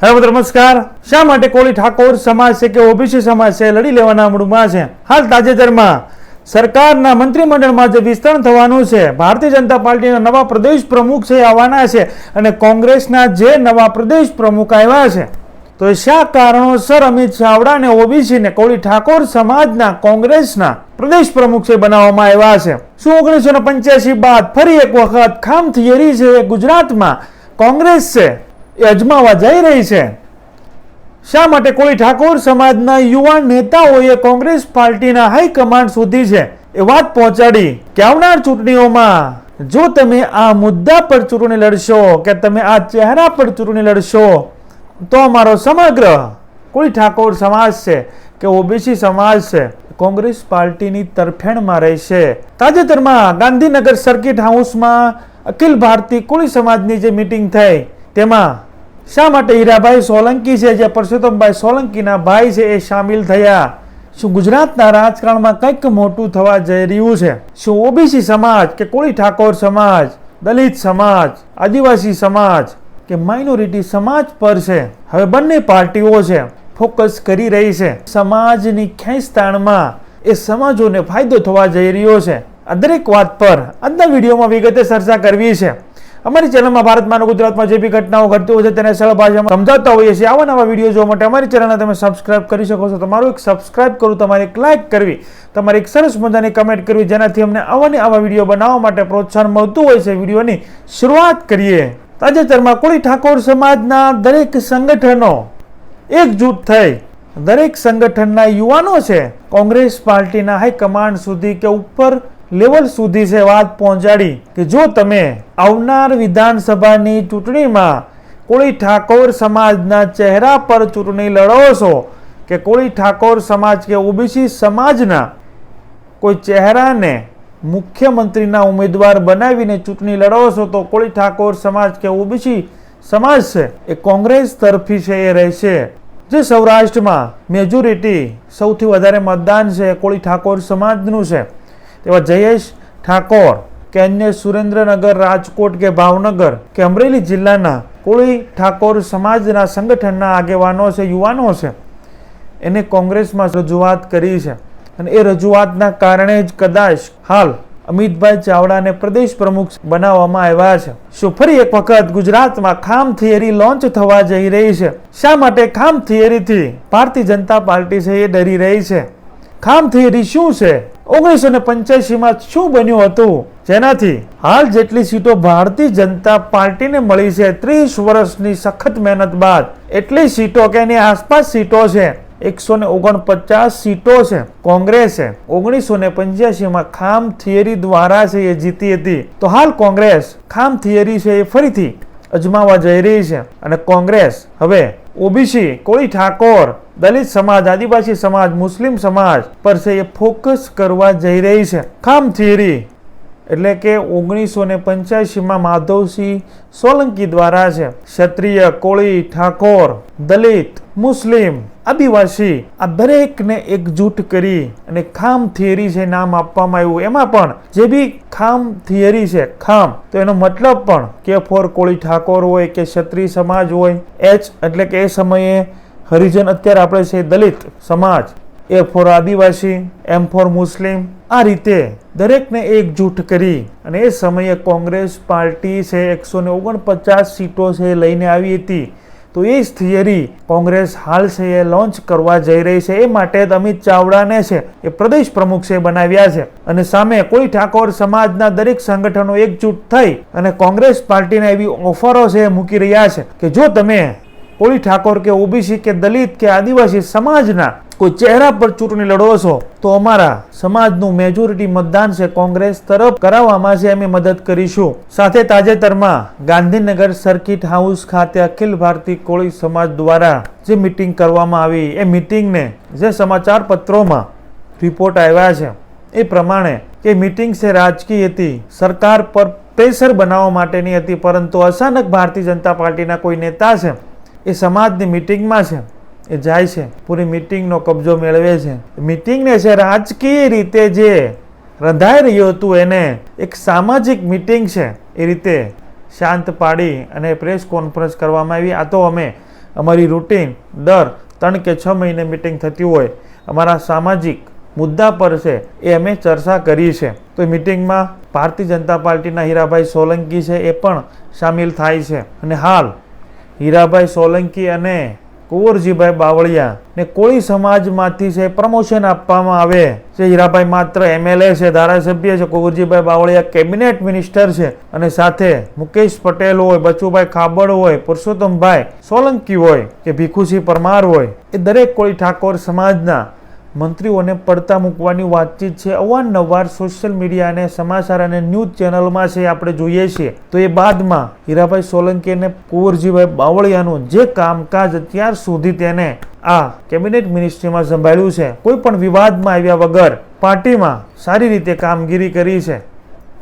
હવે મિત્રો નમસ્કાર. શા માટે કોળી ઠાકોર સમાજ છે કે ઓબીસી સમાજ છે લડી લેવાના મૂડમાં છે? હાલ તાજેતરમાં સરકારના મંત્રીમંડળમાં જે વિસ્તરણ થવાનું છે, ભારતીય જનતા પાર્ટીના નવા પ્રદેશ પ્રમુખ છે આવવાના છે અને કોંગ્રેસના જે નવા પ્રદેશ પ્રમુખ આવ્યા છે, તો શા કારણોસર અમિત ચાવડા અને ઓબીસી ને કોળી ઠાકોર સમાજના કોંગ્રેસના પ્રદેશ પ્રમુખ છે બનાવવામાં આવ્યા છે? શું 1985 બાદ ફરી એક વખત ખામ થિયરી છે એ ગુજરાતમાં કોંગ્રેસ છે એ અજમાવા જઈ રહી છે? શા માટે કોળી ઠાકોર સમાજના યુવાન નેતાઓએ કોંગ્રેસ પાર્ટીના હાઈકમાન્ડ સુધી છે એ વાત પહોંચાડી કે આવનાર ચૂંટણીઓમાં જો તમે આ મુદ્દા પર ચૂંટણી લડશો કે તમે આ ચહેરા પર ચૂંટણી લડશો તો અમારો સમગ્ર કોળી ઠાકોર સમાજ છે કે ઓબીસી સમાજ છે કોંગ્રેસ પાર્ટીની તરફેણમાં રહેશે. તાજેતરમાં ગાંધીનગર સર્કિટ હાઉસમાં અખિલ ભારતીય કોળી સમાજની જે મીટિંગ થઈ તેમાં શા માટે હીરાભાઈ સોલંકી છે જે પરસોત્તમભાઈ સોલંકીના ભાઈ છે એ સામેલ થયા? શું ગુજરાતના રાજકારણમાં કંઈક મોટું થવા જઈ રહ્યું છે? શું ઓબીસી સમાજ કે કોળી ઠાકોર સમાજ, દલિત સમાજ, આદિવાસી સમાજ કે માઇનોરિટી સમાજ પર છે હવે બંને પાર્ટીઓ છે ફોકસ કરી રહી છે? સમાજની ખેંચતાણમાં એ સમાજોને ફાયદો થવા જઈ રહ્યો છે. આ દરેક વાત પર આજના વિડીયોમાં વિગતે ચર્ચા કરવી છે. અમારી ચેનલમાં ભારતમાં અને ગુજરાતમાં જે બી ઘટનાઓ ઘટતી હોય છે તેને સરળ ભાષામાં સમજાવતા હોઈએ છીએ. આવા નવા વિડીયો જોવા માટે અમારી ચેનલને તમે સબસ્ક્રાઇબ કરી શકો છો. તમારું એક સબસ્ક્રાઇબ કરવું, તમારે એક લાઇક કરવી, તમારી એક સરસ મજાની કમેન્ટ કરવી, જેનાથી અમને આવા વિડીયો બનાવવા માટે પ્રોત્સાહન મળતું હોય છે. વિડીયોની શરૂઆત કરીએ. તાજેતરમાં કોળી ઠાકોર સમાજના દરેક સંગઠનો એકજૂટ થઈ દરેક સંગઠનના યુવાનો છે કોંગ્રેસ પાર્ટીના હાઈકમાન્ડ સુધી કે ઉપર લેવલ સુધી છે વાત પહોંચાડી કે જો તમે આવનાર વિધાનસભાની ચૂંટણીમાં કોળી ઠાકોર સમાજના ચહેરા પર ચૂંટણી લડો છો કે કોળી ઠાકોર સમાજ કે ઓબીસી સમાજના કોઈ ચહેરાને મુખ્યમંત્રીના ઉમેદવાર બનાવીને ચૂંટણી લડો છો તો કોળી ઠાકોર સમાજ કે ઓબીસી સમાજ છે એ કોંગ્રેસ તરફી છે એ રહેશે. જે સૌરાષ્ટ્રમાં મેજોરિટી સૌથી વધારે મતદાન છે કોળી ઠાકોર સમાજનું છે તેવા જયેશ ઠાકોર કે અન્ય સુરેન્દ્રનગર, રાજકોટ કે ભાવનગર કે અમરેલી જિલ્લાના કોળી ઠાકોર સમાજના સંગઠનના આગેવાનો છે, યુવાનો છે, એને કોંગ્રેસમાં રજૂઆત કરી છે અને એ રજૂઆતના કારણે જ કદાચ હાલ અમિતભાઈ ચાવડાને પ્રદેશ પ્રમુખ બનાવવામાં આવ્યા છે. શું ફરી એક વખત ગુજરાતમાં ખામ થિયરી લોન્ચ થવા જઈ રહી છે? શા માટે ખામ થિયરીથી ભારતીય જનતા પાર્ટી છે એ ડરી રહી છે? ખામ થિયરી શું છે? 1985માં શું બન્યું હતું જેનાથી હાલ જેટલી સીટો ભારતીય જનતા પાર્ટીને મળી છે 30 વર્ષની સખત મહેનત બાદ એટલી સીટો કે એની આસપાસ સીટો છે 149 સીટો છે કોંગ્રેસે 1985માં ખામ થિયરી દ્વારા છે એ જીતી હતી. તો હાલ કોંગ્રેસ ખામ થિયરી છે એ ફરીથી અજમાવા જઈ રહી છે અને કોંગ્રેસ હવે ઓબીસી, કોળી ઠાકોર, દલિત સમાજ, આદિવાસી સમાજ, મુસ્લિમ સમાજ પર છે એ ફોકસ કરવા જઈ રહી છે. ખામ થિયરી એટલે કે 1985માં માધવસિંહ સોલંકી દ્વારા છે ક્ષત્રિય, કોળી, ઠાકોર, દલિત, મુસ્લિમ, આદિવાસી આ દરેકને એકજૂટ કરી અને ખામ થિયરી છે નામ આપવામાં આવ્યું. એમાં પણ જે બી ખામ થિયરી છે, ખામ તો એનો મતલબ પણ કે ફોર કોળી ઠાકોર હોય કે ક્ષત્રિય સમાજ હોય, એચ એટલે કે એ સમયે હરિજન, અત્યારે આપણે છે દલિત સમાજ, એ ફોર આદિવાસી, એમ ફોર મુસ્લિમ, આ રીતે દરેકને એકજૂટ કરી અને એ સમયે કોંગ્રેસ પાર્ટી છે 149 સીટો છે લઈને આવી હતી. તો એ જ થિયરી કોંગ્રેસ હાલ છે એ લોન્ચ કરવા જઈ રહી છે. એ માટે અમિત ચાવડાને છે એ પ્રદેશ પ્રમુખ છે બનાવ્યા છે અને સામે કોળી ઠાકોર સમાજના દરેક સંગઠનો એકજૂટ થઈ અને કોંગ્રેસ પાર્ટીને એવી ઓફરો છે મૂકી રહ્યા છે કે જો તમે કોળી ઠાકોર કે ઓબીસી કે દલિત કે આદિવાસી સમાજના કોઈ ચહેરા પર ચૂંટણી લડો છો તો અમારા સમાજનું મેજોરિટી મતદાન છે કોંગ્રેસ તરફ કરાવવામાં છે અમે મદદ કરીશું. સાથે તાજેતરમાં ગાંધીનગર સર્કિટ હાઉસ ખાતે અખિલ ભારતીય કોળી સમાજ દ્વારા જે મીટિંગ કરવામાં આવી એ મીટિંગને જે સમાચાર પત્રોમાં રિપોર્ટ આવ્યા છે એ પ્રમાણે કે મીટિંગ છે રાજકીય હતી, સરકાર પર પ્રેશર બનાવવા માટેની હતી, પરંતુ અચાનક ભારતીય જનતા પાર્ટીના કોઈ નેતા છે એ સમાજની મીટિંગમાં છે એ જાય છે, પૂરી મીટિંગનો કબજો મેળવે છે. મીટિંગને છે રાજકીય રીતે જે રંધાઈ રહ્યું હતું એને એક સામાજિક મીટિંગ છે એ રીતે શાંત પાડી અને પ્રેસ કોન્ફરન્સ કરવામાં આવી. આ તો અમે અમારી રૂટીન દર 3 કે 6 મહિને મિટિંગ થતી હોય, અમારા સામાજિક મુદ્દા પર છે એ અમે ચર્ચા કરી છે. તો એ મિટિંગમાં ભારતીય જનતા પાર્ટીના હીરાભાઈ સોલંકી છે એ પણ સામેલ થાય છે. અને હાલ હીરાભાઈ સોલંકી અને કુંવરજીભાઈ બાવળિયા ને કોળી સમાજમાંથી છે પ્રમોશન આપવામાં આવે છે. હીરાભાઈ માત્ર MLA છે, ધારાસભ્ય છે, કુંવરજીભાઈ બાવળિયા કેબિનેટ મિનિસ્ટર છે, અને સાથે મુકેશ પટેલ હોય, બચુભાઈ ખાબડ હોય, પુરુષોત્તમભાઈ સોલંકી હોય કે ભીખુસિંહ પરમાર હોય, એ દરેક કોળી ઠાકોર સમાજના મંત્રીઓને પડતા મૂકવાની વાતચીત છે અવારનવાર સોશિયલ મીડિયા અને સમાચાર અને ન્યૂઝ ચેનલમાં છે આપણે જોઈએ છીએ. તો એ બાદમાં હીરાભાઈ સોલંકી અને કુંવરજીભાઈ બાવળિયાનું જે કામકાજ અત્યાર સુધી તેને આ કેબિનેટ મિનિસ્ટ્રીમાં સંભાળ્યું છે, કોઈ પણ વિવાદમાં આવ્યા વગર પાર્ટીમાં સારી રીતે કામગીરી કરી છે,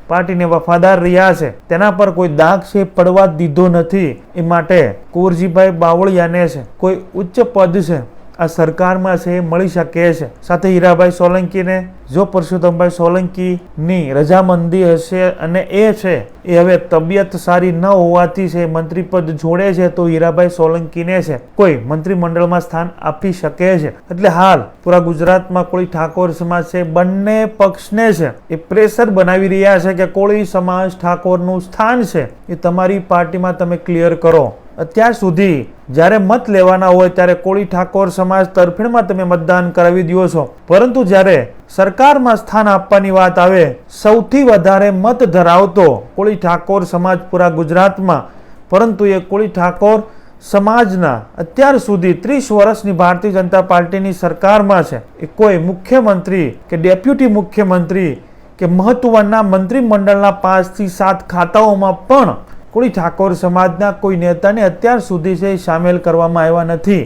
પાર્ટીને વફાદાર રહ્યા છે, તેના પર કોઈ દાગ છે પડવા દીધો નથી. એ માટે કુંવરજીભાઈ બાવળિયાને છે કોઈ ઉચ્ચ પદ છે આ સરકારમાં છે એ મળી શકે છે. સાથે હીરાભાઈ સોલંકીને જો પુરુષોત્તમભાઈ સોલંકીની રજામંદી હશે અને એ છે એ હવે તબિયત સારી ન હોવાથી છે મંત્રી પદ જોડે છે, તો હીરાભાઈ સોલંકીને છે કોઈ મંત્રીમંડળમાં સ્થાન આપી શકે છે. એટલે હાલ પૂરા ગુજરાતમાં કોળી ઠાકોર સમાજ છે બંને પક્ષને છે એ પ્રેશર બનાવી રહ્યા છે કે કોળી સમાજ ઠાકોરનું સ્થાન છે એ તમારી પાર્ટીમાં તમે ક્લિયર કરો. અત્યાર સુધી જ્યારે મત લેવાના હોય ત્યારે કોળી ઠાકોર સમાજ તરફેણમાં તમે મતદાન કરાવી દો છો, પરંતુ જ્યારે સરકારમાં સ્થાન આપવાની વાત આવે, સૌથી વધારે મત ધરાવતો કોળી ઠાકોર સમાજ પૂરા ગુજરાતમાં, પરંતુ એ કોળી ઠાકોર સમાજના અત્યાર સુધી 30 વર્ષની ભારતીય જનતા પાર્ટીની સરકારમાં છે એ કોઈ મુખ્યમંત્રી કે ડેપ્યુટી મુખ્યમંત્રી કે મહત્વના મંત્રીમંડળના 5 થી 7 ખાતાઓમાં પણ કોળી ઠાકોર સમાજના કોઈ નેતાને અત્યાર સુધી છે સામેલ કરવામાં આવ્યા નથી.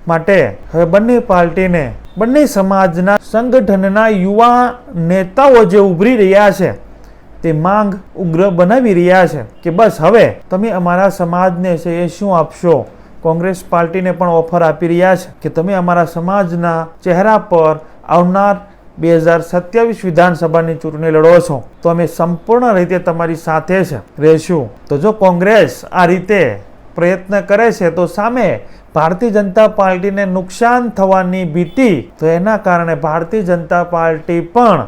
માટે હવે બંને પાર્ટીને બંને સમાજના સંગઠનના યુવા નેતાઓ જે ઉભરી રહ્યા છે તે માંગ ઉગ્ર બનાવી રહ્યા છે કે બસ હવે તમે અમારા સમાજને છે એ શું આપશો. કોંગ્રેસ પાર્ટીને પણ ઓફર આપી રહ્યા છે કે તમે અમારા સમાજના ચહેરા પર આવનાર 2027 વિધાનસભાની ચૂંટણી લડો છો તો અમે સંપૂર્ણ રીતે તમારી સાથે છે રહેશું. તો જો કોંગ્રેસ આ રીતે પ્રયત્ન કરે છે તો સામે ભારતીય જનતા પાર્ટીને નુકસાન થવાની ભીતિ, તો એના કારણે ભારતીય જનતા પાર્ટી પણ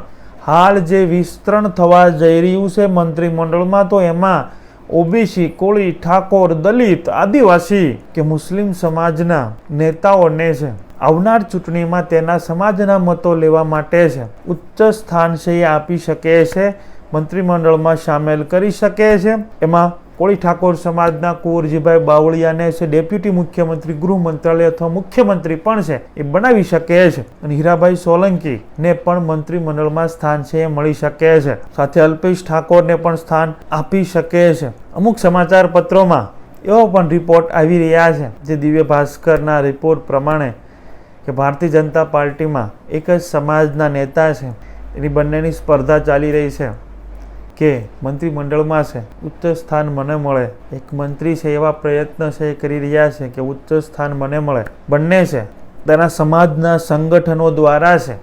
હાલ જે વિસ્તરણ થવા જઈ રહ્યું છે મંત્રીમંડળમાં, તો એમાં ઓબીસી, કોળી, ઠાકોર, દલિત, આદિવાસી કે મુસ્લિમ સમાજના નેતાઓને છે આવનાર ચૂંટણીમાં તેના સમાજના મતો લેવા માટે છે ઉચ્ચ સ્થાન છે એ આપી શકે છે, મંત્રીમંડળમાં સામેલ કરી શકે છે. એમાં કોળી ઠાકોર સમાજના કુંવરજીભાઈ બાવળિયાને છે ડેપ્યુટી મુખ્યમંત્રી, ગૃહ મંત્રાલય અથવા મુખ્યમંત્રી પણ છે એ બનાવી શકે છે, અને હીરાભાઈ સોલંકીને પણ મંત્રીમંડળમાં સ્થાન છે એ મળી શકે છે. સાથે અલ્પેશ ઠાકોરને પણ સ્થાન આપી શકે છે. અમુક સમાચાર પત્રોમાં એવો પણ રિપોર્ટ આવી રહ્યા છે જે દિવ્ય ભાસ્કરના રિપોર્ટ પ્રમાણે કે ભારતીય જનતા પાર્ટીમાં એક જ સમાજના નેતા છે એની બંનેની સ્પર્ધા ચાલી રહી છે કે મંત્રીમંડળમાં છે ઉચ્ચ સ્થાન મને મળે. એક મંત્રી છે એવા પ્રયત્ન છે એ કરી રહ્યા છે કે ઉચ્ચ સ્થાન મને મળે. બંને છે તેના સમાજના સંગઠનો દ્વારા છે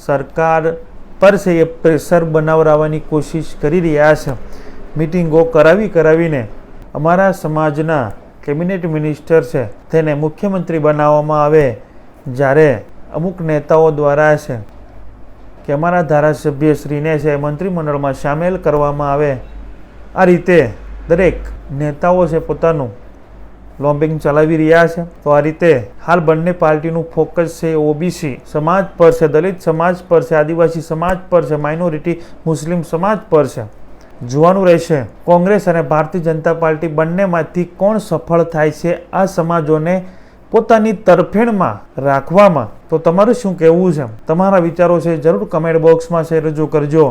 સરકાર પર છે એ પ્રેશર બનાવવાની કોશિશ કરી રહ્યા છે. મિટિંગો કરાવીને અમારા સમાજના કેબિનેટ મિનિસ્ટર છે તેને મુખ્યમંત્રી બનાવવામાં આવે, જ્યારે અમુક નેતાઓ દ્વારા છે કે અમારા ધારાસભ્યશ્રીને છે મંત્રીમંડળમાં સામેલ કરવામાં આવે. આ રીતે દરેક નેતાઓ છે પોતાનું લોબિંગ ચલાવી રહ્યા છે. તો આ રીતે હાલ બંને પાર્ટીનું ફોકસ છે ઓબીસી સમાજ પર છે, દલિત સમાજ પર છે, આદિવાસી સમાજ પર છે, માઇનોરિટી મુસ્લિમ સમાજ પર છે. જોવાનું રહેશે કોંગ્રેસ અને ભારતીય જનતા પાર્ટી બંનેમાંથી કોણ સફળ થાય છે આ સમાજોને પોતાની તરફેણમાં રાખવામાં. તો તમારું શું કહેવું છે? તમારા વિચારો છે જરૂર કમેન્ટ બોક્સમાં છે રજૂ કરજો.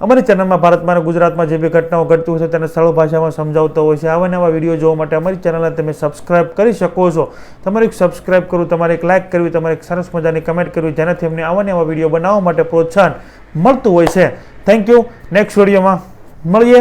અમારી ચેનલમાં ભારતમાં અને ગુજરાતમાં જે બી ઘટનાઓ ઘટતી હોય છે તેને સરળ ભાષામાં સમજાવતો હોય છે. આવા નવા વિડીયો જોવા માટે અમારી ચેનલને તમે સબસ્ક્રાઇબ કરી શકો છો. તમારે એક સબસ્ક્રાઇબ કરવું, તમારે એક લાઇક કરવી, તમારે એક સરસ મજાની કમેન્ટ કરવી, જેનાથી અમને આવા નવા વિડીયો બનાવવા માટે પ્રોત્સાહન મળતું હોય છે. Thank you. નેક્સ્ટ વિડીયોમાં મળીએ.